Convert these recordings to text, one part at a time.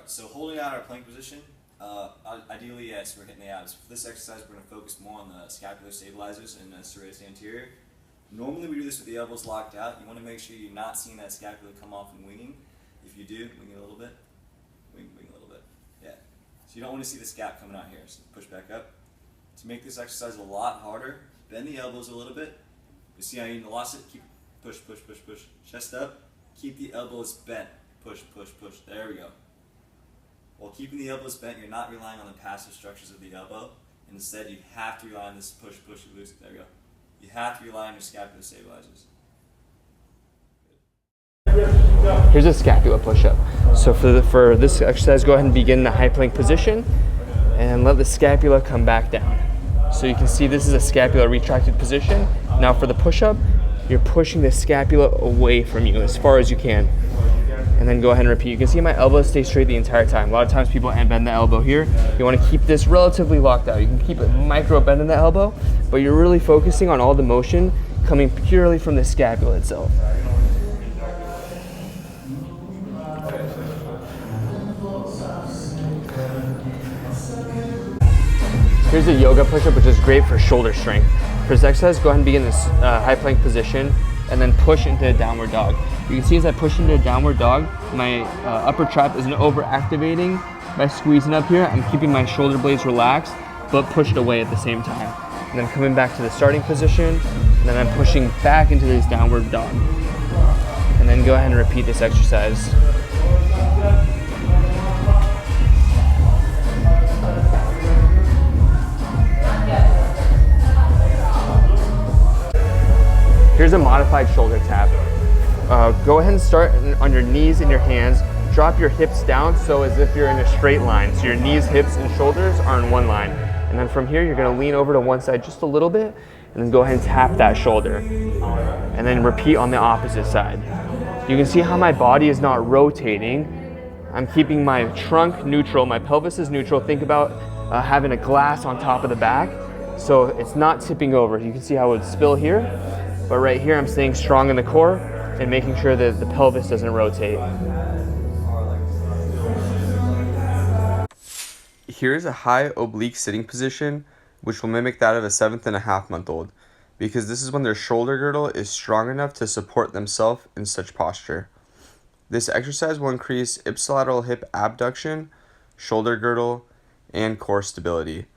Alright, so holding out our plank position, ideally, yes, we're hitting the abs. For this exercise, we're going to focus more on the scapular stabilizers and the serratus anterior. Normally we do this with the elbows locked out. You want to make sure you're not seeing that scapula come off and winging. If you do, wing it a little bit. Wing a little bit. Yeah. So you don't want to see the scap coming out here. So push back up. To make this exercise a lot harder, bend the elbows a little bit. You see how you lost it? Keep push. Chest up. Keep the elbows bent. Push. There we go. While keeping the elbows bent, you're not relying on the passive structures of the elbow. Instead, you have to rely on this push, release. There we go. You have to rely on your scapular stabilizers. Here's a scapula push-up. So for this exercise, go ahead and begin in the high plank position and let the scapula come back down. So you can see this is a scapula retracted position. Now for the push-up, you're pushing the scapula away from you as far as you can. And then go ahead and repeat. You can see my elbows stay straight the entire time. A lot of times people bend the elbow here. You want to keep this relatively locked out. You can keep a micro bend in the elbow, but you're really focusing on all the motion coming purely from the scapula itself. Here's a yoga push-up, which is great for shoulder strength. For this exercise, go ahead and begin this high plank position and then push into a downward dog. You can see as I push into a downward dog, my upper trap isn't over-activating by squeezing up here. I'm keeping my shoulder blades relaxed, but pushed away at the same time. And then coming back to the starting position, and then I'm pushing back into this downward dog. And then go ahead and repeat this exercise. Here's a modified shoulder tap. Go ahead and start on your knees and your hands. Drop your hips down so as if you're in a straight line. So your knees, hips, and shoulders are in one line. And then from here, you're gonna lean over to one side just a little bit, and then go ahead and tap that shoulder. And then repeat on the opposite side. You can see how my body is not rotating. I'm keeping my trunk neutral, my pelvis is neutral. Think about having a glass on top of the back, so it's not tipping over. You can see how it would spill here. But right here, I'm staying strong in the core and making sure that the pelvis doesn't rotate. Here's a high oblique sitting position, which will mimic that of a 7.5-month-old, because this is when their shoulder girdle is strong enough to support themselves in such posture. This exercise will increase ipsilateral hip abduction, shoulder girdle, and core stability.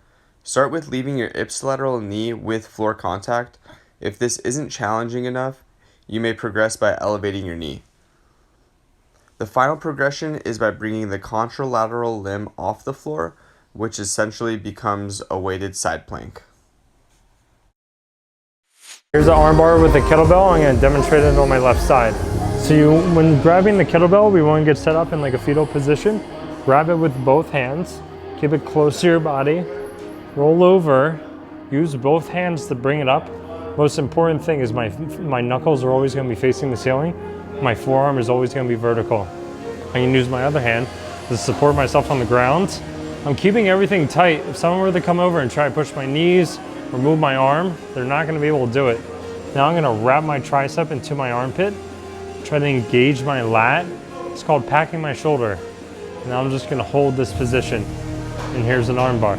Start with leaving your ipsilateral knee with floor contact. If this isn't challenging enough, you may progress by elevating your knee. The final progression is by bringing the contralateral limb off the floor, which essentially becomes a weighted side plank. Here's an arm bar with a kettlebell. I'm going to demonstrate it on my left side. So when grabbing the kettlebell, we want to get set up in like a fetal position. Grab it with both hands, keep it close to your body, roll over, use both hands to bring it up. Most important thing is my knuckles are always going to be facing the ceiling. My forearm is always going to be vertical. I can use my other hand to support myself on the ground. I'm keeping everything tight. If someone were to come over and try to push my knees or move my arm, they're not going to be able to do it. Now I'm going to wrap my tricep into my armpit, try to engage my lat. It's called packing my shoulder. Now I'm just going to hold this position. And here's an arm bar.